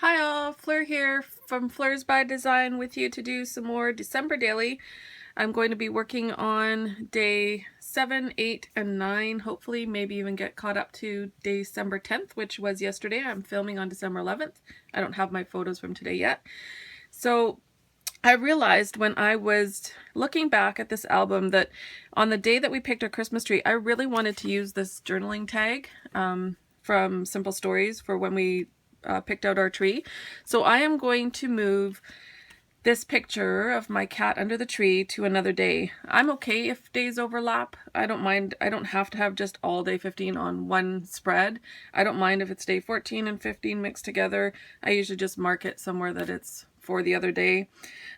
Hi all, Fleur here from Fleurs by Design with you to do some more December daily. I'm going to be working on day 7, 8, and 9, hopefully maybe even get caught up to December 10th, which was yesterday. I'm filming on December 11th. I don't have my photos from today yet. So I realized when I was looking back at this album that on the day that we picked our Christmas tree, I really wanted to use this journaling tag from Simple Stories for when we picked out our tree. So I am going to move this picture of my cat under the tree to another day. I'm okay if days overlap. I don't mind. I don't have to have just all day 15 on one spread. I don't mind if it's day 14 and 15 mixed together. I usually just mark it somewhere that it's for the other day.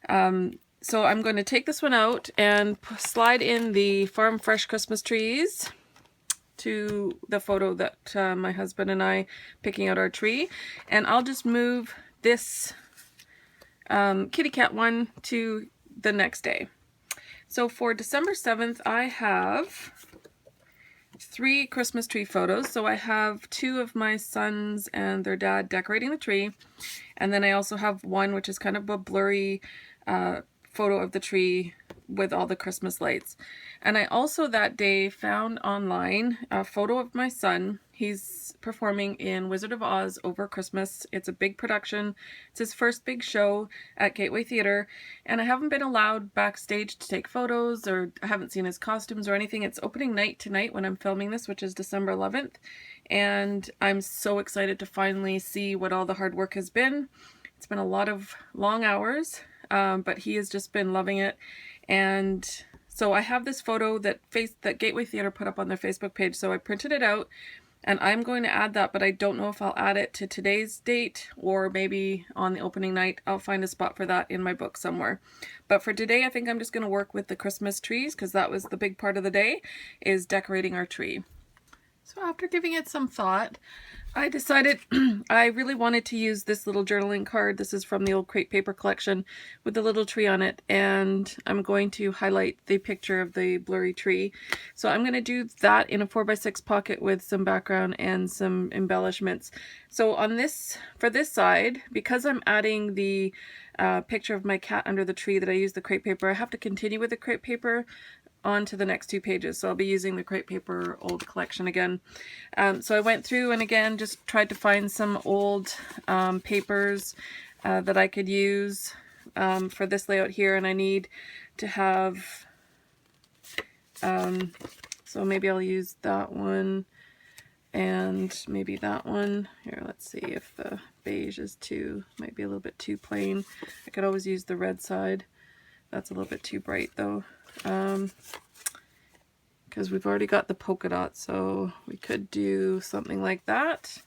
So I'm going to take this one out and slide in the Farm Fresh Christmas trees to the photo that my husband and I picking out our tree, and I'll just move this kitty cat one to the next day. So for December 7th I have 3 Christmas tree photos. So I have 2 of my sons and their dad decorating the tree, and then I also have one which is kind of a blurry photo of the tree with all the Christmas lights. And I also that day found online a photo of my son. He's performing in Wizard of Oz over Christmas. It's a big production. It's his first big show at Gateway Theatre, and I haven't been allowed backstage to take photos, or I haven't seen his costumes or anything. It's opening night tonight when I'm filming this, which is December 11th, and I'm so excited to finally see what all the hard work has been. It's been a lot of long hours, but he has just been loving it. And so I have this photo that Gateway Theatre put up on their Facebook page, so I printed it out and I'm going to add that, but I don't know if I'll add it to today's date or maybe on the opening night. I'll find a spot for that in my book somewhere. But for today, I think I'm just going to work with the Christmas trees because that was the big part of the day, is decorating our tree. So after giving it some thought, I decided I really wanted to use this little journaling card. This is from the old crepe paper collection with the little tree on it, and I'm going to highlight the picture of the blurry tree. So I'm going to do that in a 4x6 pocket with some background and some embellishments. So on this, for this side, because I'm adding the picture of my cat under the tree that I used the crepe paper, I have to continue with the crepe paper on to the next 2 pages. So I'll be using the crepe paper old collection again. So I went through and again just tried to find some old papers that I could use for this layout here, and I need to have so maybe I'll use that one and maybe that one. Here, let's see if the beige is might be a little bit too plain. I could always use the red side. That's a little bit too bright though. Because we've already got the polka dot, so we could do something like that.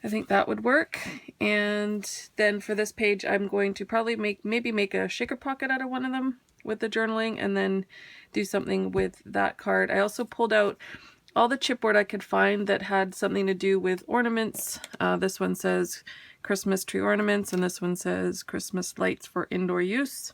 I think that would work. And then for this page, I'm going to probably maybe make a shaker pocket out of one of them with the journaling, and then do something with that card. I also pulled out all the chipboard I could find that had something to do with ornaments. This one says Christmas tree ornaments, and this one says Christmas lights for indoor use.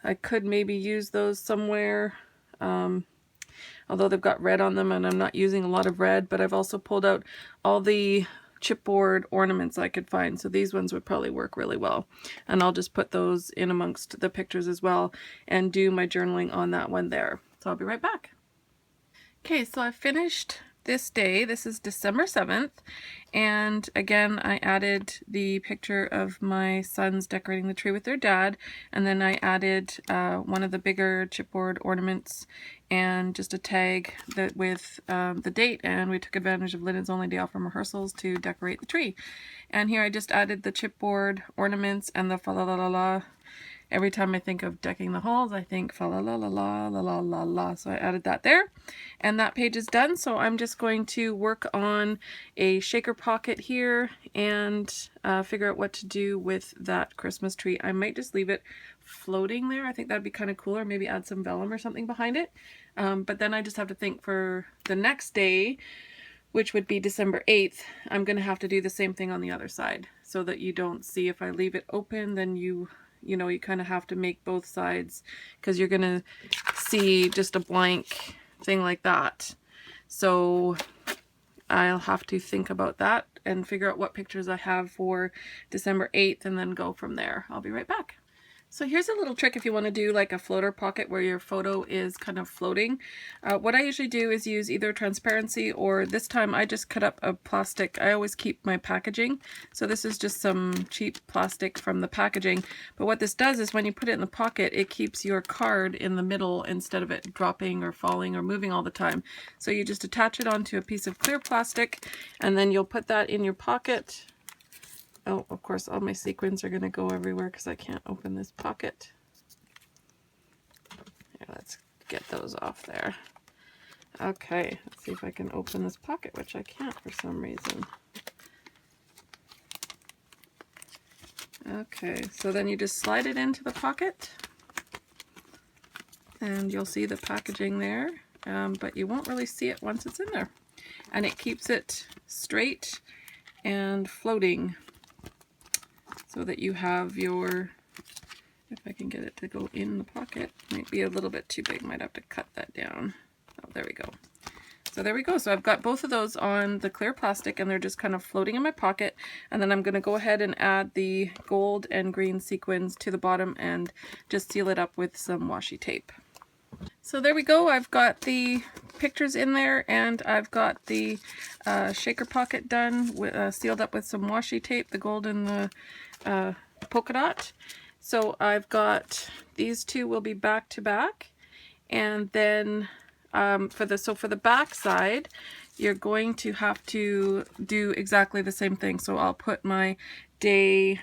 I could maybe use those somewhere, although they've got red on them and I'm not using a lot of red. But I've also pulled out all the chipboard ornaments I could find, so these ones would probably work really well, and I'll just put those in amongst the pictures as well and do my journaling on that one there. So I'll be right back. Okay, so I finished this day. This is December 7th, and again I added the picture of my sons decorating the tree with their dad, and then I added one of the bigger chipboard ornaments and just a tag that with the date, and we took advantage of Lynn's only day off from rehearsals to decorate the tree. And here I just added the chipboard ornaments and the fa la la la la. Every time I think of decking the halls, I think fa la la la la la la la la. So I added that there, and that page is done. So I'm just going to work on a shaker pocket here and figure out what to do with that Christmas tree. I might just leave it floating there. I think that'd be kind of cool, or maybe add some vellum or something behind it. But then I just have to think for the next day, which would be December 8th, I'm going to have to do the same thing on the other side, so that you don't see, if I leave it open, then you kind of have to make both sides, because you're going to see just a blank thing like that. So I'll have to think about that and figure out what pictures I have for December 8th and then go from there. I'll be right back. So here's a little trick if you want to do like a floater pocket where your photo is kind of floating. What I usually do is use either transparency, or this time I just cut up a plastic. I always keep my packaging. So this is just some cheap plastic from the packaging. But what this does is when you put it in the pocket, it keeps your card in the middle instead of it dropping or falling or moving all the time. So you just attach it onto a piece of clear plastic, and then you'll put that in your pocket. Oh, of course, all my sequins are going to go everywhere because I can't open this pocket. Here, let's get those off there. Okay, let's see if I can open this pocket, which I can't for some reason. Okay, so then you just slide it into the pocket, and you'll see the packaging there, but you won't really see it once it's in there. And it keeps it straight and floating, so that you have your, if I can get it to go in the pocket, might be a little bit too big, might have to cut that down. Oh, there we go. So there we go. So I've got both of those on the clear plastic, and they're just kind of floating in my pocket. And then I'm going to go ahead and add the gold and green sequins to the bottom and just seal it up with some washi tape. So there we go. I've got the pictures in there, and I've got the shaker pocket done, sealed up with some washi tape, the gold and the polka dot. So I've got these two will be back to back, and then for the back side, you're going to have to do exactly the same thing. So I'll put my day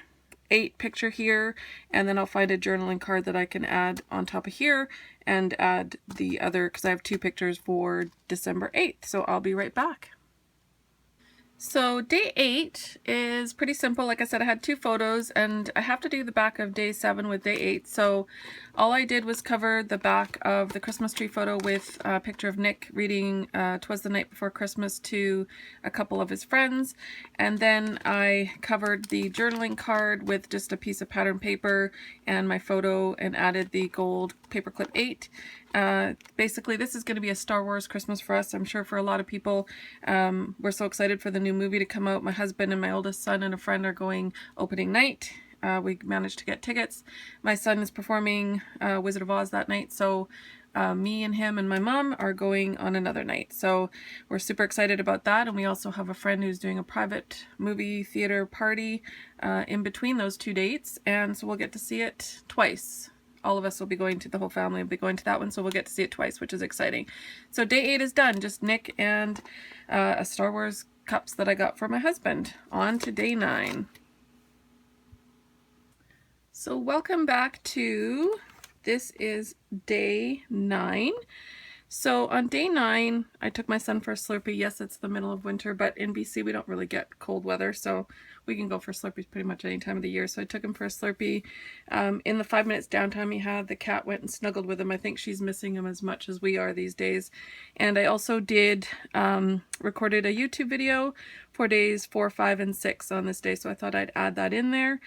8 picture here, and then I'll find a journaling card that I can add on top of here and add the other, because I have 2 pictures for December 8th. So I'll be right back. So day 8 is pretty simple. Like I said, I had 2 photos, and I have to do the back of day 7 with day 8. So all I did was cover the back of the Christmas tree photo with a picture of Nick reading 'Twas the Night Before Christmas to a couple of his friends. And then I covered the journaling card with just a piece of pattern paper and my photo, and added the gold paperclip 8. Basically, this is going to be a Star Wars Christmas for us. I'm sure for a lot of people. We're so excited for the new movie to come out. My husband and my oldest son and a friend are going opening night. We managed to get tickets. My son is performing Wizard of Oz that night, so me and him and my mom are going on another night. So we're super excited about that, and we also have a friend who's doing a private movie theater party in between those 2 dates, and so we'll get to see it twice. All of us will be going to, the whole family will be going to that one, so we'll get to see it twice, which is exciting. So day 8 is done, just Nick and a Star Wars cups that I got for my husband. On to day 9. So welcome back to, this is day 9. So on day 9, I took my son for a Slurpee. Yes, it's the middle of winter, but in BC we don't really get cold weather, so we can go for Slurpees pretty much any time of the year. So I took him for a Slurpee. In the 5 minutes downtime he had, the cat went and snuggled with him. I think she's missing him as much as we are these days. And I also did recorded a YouTube video for days 4, 5, and 6 on this day, so I thought I'd add that in there.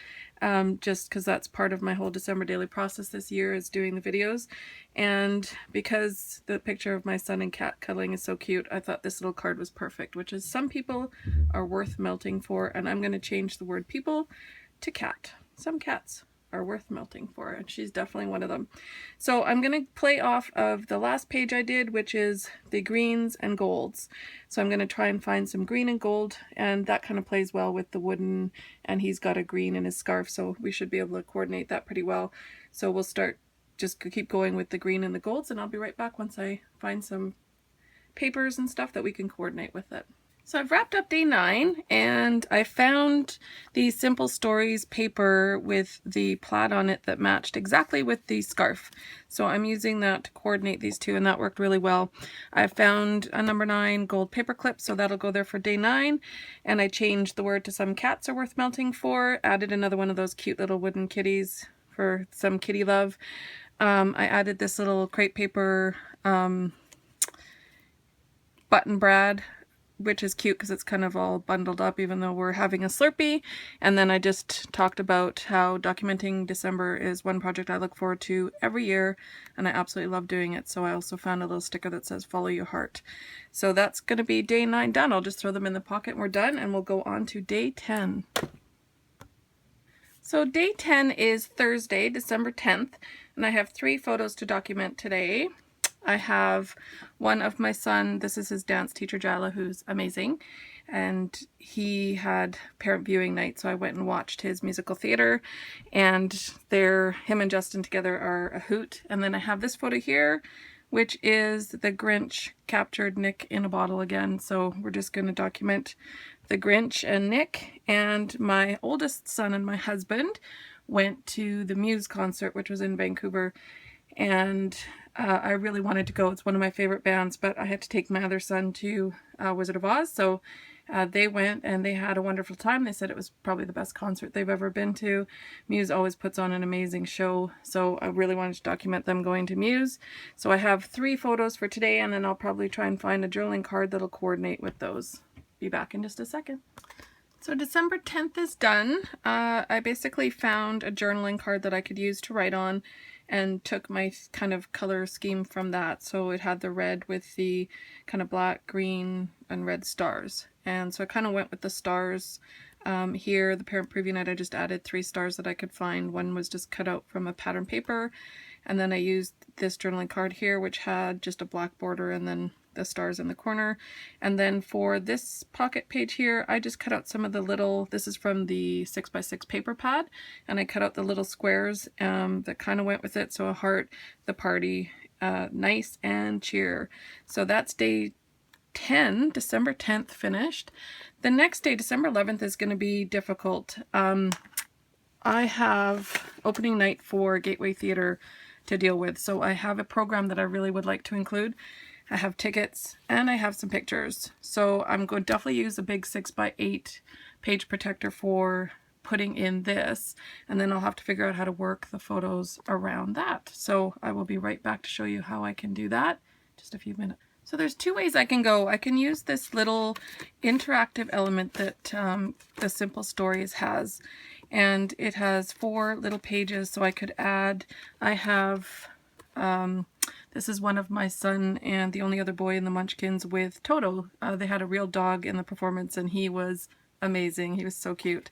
Just because that's part of my whole December daily process this year, is doing the videos. And because the picture of my son and cat cuddling is so cute, I thought this little card was perfect, which is some people are worth melting for, and I'm going to change the word people to cat. Some cats are worth melting for, and she's definitely one of them. So I'm going to play off of the last page I did, which is the greens and golds. So I'm going to try and find some green and gold, and that kind of plays well with the wooden, and he's got a green in his scarf, so we should be able to coordinate that pretty well. So we'll start, just keep going with the green and the golds, and I'll be right back once I find some papers and stuff that we can coordinate with it. So I've wrapped up day 9, and I found the Simple Stories paper with the plaid on it that matched exactly with the scarf. So I'm using that to coordinate these two, and that worked really well. I found a number 9 gold paper clip, so that'll go there for day 9. And I changed the word to some cats are worth melting for, added another one of those cute little wooden kitties for some kitty love. I added this little crepe paper button brad which is cute because it's kind of all bundled up even though we're having a Slurpee. And then I just talked about how documenting December is one project I look forward to every year, and I absolutely love doing it. So I also found a little sticker that says follow your heart. So that's going to be day 9 done. I'll just throw them in the pocket and we're done, and we'll go on to day 10. So day 10 is Thursday, December 10th, and I have 3 photos to document today. I have one of my son, this is his dance teacher Jala, who's amazing, and he had parent viewing night, so I went and watched his musical theater, and him and Justin together are a hoot. And then I have this photo here, which is the Grinch captured Nick in a bottle again, so we're just going to document the Grinch and Nick. And my oldest son and my husband went to the Muse concert, which was in Vancouver, and I really wanted to go. It's one of my favorite bands, but I had to take my other son to Wizard of Oz, so they went and they had a wonderful time. They said it was probably the best concert they've ever been to. Muse always puts on an amazing show, so I really wanted to document them going to Muse. So I have 3 photos for today, and then I'll probably try and find a journaling card that'll coordinate with those. Be back in just a second. So December 10th is done. I basically found a journaling card that I could use to write on, and took my kind of color scheme from that. So it had the red with the kind of black, green, and red stars. And so I kind of went with the stars. Here, the parent preview night, I just added 3 stars that I could find. One was just cut out from a pattern paper. And then I used this journaling card here, which had just a black border and then the stars in the corner. And then for this pocket page here, I just cut out some of the little, this is from the 6x6 paper pad, and I cut out the little squares that kind of went with it. So a heart, the party, nice, and cheer. So that's day 10, December 10th finished. The next day, December 11th, is going to be difficult. I have opening night for Gateway Theatre to deal with, so I have a program that I really would like to include. I have tickets and I have some pictures, so I'm going to definitely use a big 6x8 page protector for putting in this, and then I'll have to figure out how to work the photos around that. So I will be right back to show you how I can do that. Just a few minutes. So there's 2 ways I can go. I can use this little interactive element that the Simple Stories has, and it has 4 little pages, so I could add, I have this is one of my son and the only other boy in the Munchkins with Toto. They had a real dog in the performance, and he was amazing. He was so cute.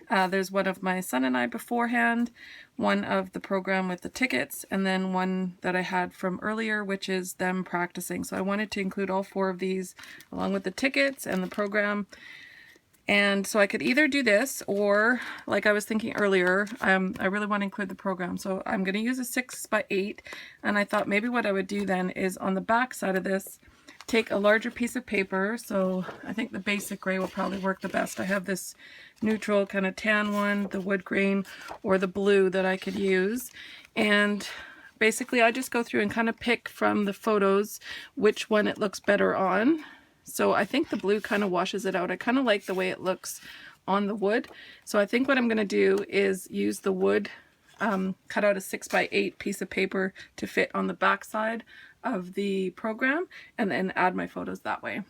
There's one of my son and I beforehand, one of the program with the tickets, and then one that I had from earlier, which is them practicing. So I wanted to include all 4 of these along with the tickets and the program. And so I could either do this, or like I was thinking earlier, I really want to include the program. So I'm going to use a 6x8, and I thought maybe what I would do then is on the back side of this, take a larger piece of paper. So I think the basic gray will probably work the best. I have this neutral kind of tan one, the wood grain, or the blue that I could use. And basically I just go through and kind of pick from the photos which one it looks better on. So I think the blue kind of washes it out. I kind of like the way it looks on the wood. So I think what I'm going to do is use the wood, cut out a 6x8 piece of paper to fit on the back side of the program, and then add my photos that way.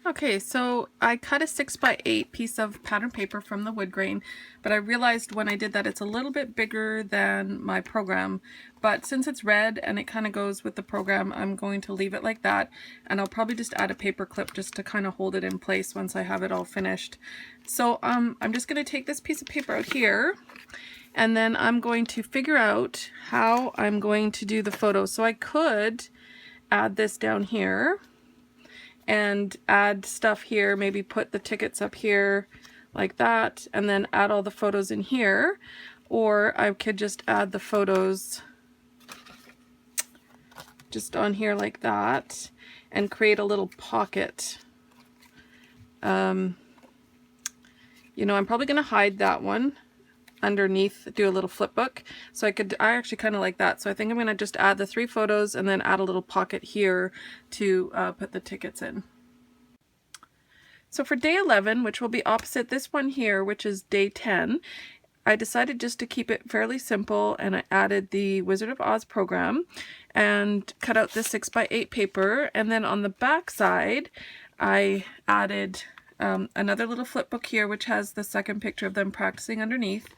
Okay, so I cut a 6x8 piece of pattern paper from the wood grain, but I realized when I did that it's a little bit bigger than my program, but since it's red and it kind of goes with the program, I'm going to leave it like that, and I'll probably just add a paper clip just to kind of hold it in place once I have it all finished. So I'm just going to take this piece of paper out here, and then I'm going to figure out how I'm going to do the photos. So I could add this down here and add stuff here, maybe put the tickets up here like that, and then add all the photos in here, or I could just add the photos just on here like that and create a little pocket. You know, I'm probably gonna hide that one underneath, do a little flip book. So I actually kind of like that. So I think I'm going to just add the 3 photos and then add a little pocket here to put the tickets in. So for day 11, which will be opposite this one here, which is day 10, I decided just to keep it fairly simple, and I added the Wizard of Oz program and cut out this 6x8 paper, and then on the back side I added another little flip book here, which has the second picture of them practicing underneath.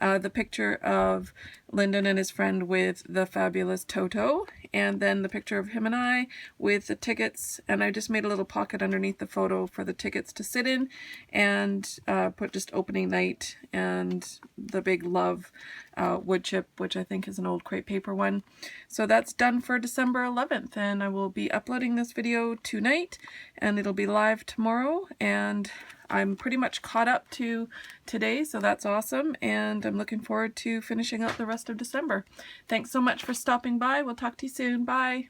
The picture of Lyndon and his friend with the fabulous Toto, and then the picture of him and I with the tickets, and I just made a little pocket underneath the photo for the tickets to sit in, and put just opening night and the big love wood chip, which I think is an old crepe paper one. So that's done for December 11th, and I will be uploading this video tonight, and it'll be live tomorrow, and I'm pretty much caught up to today, so that's awesome, and I'm looking forward to finishing out the rest of December. Thanks so much for stopping by. We'll talk to you soon. Bye!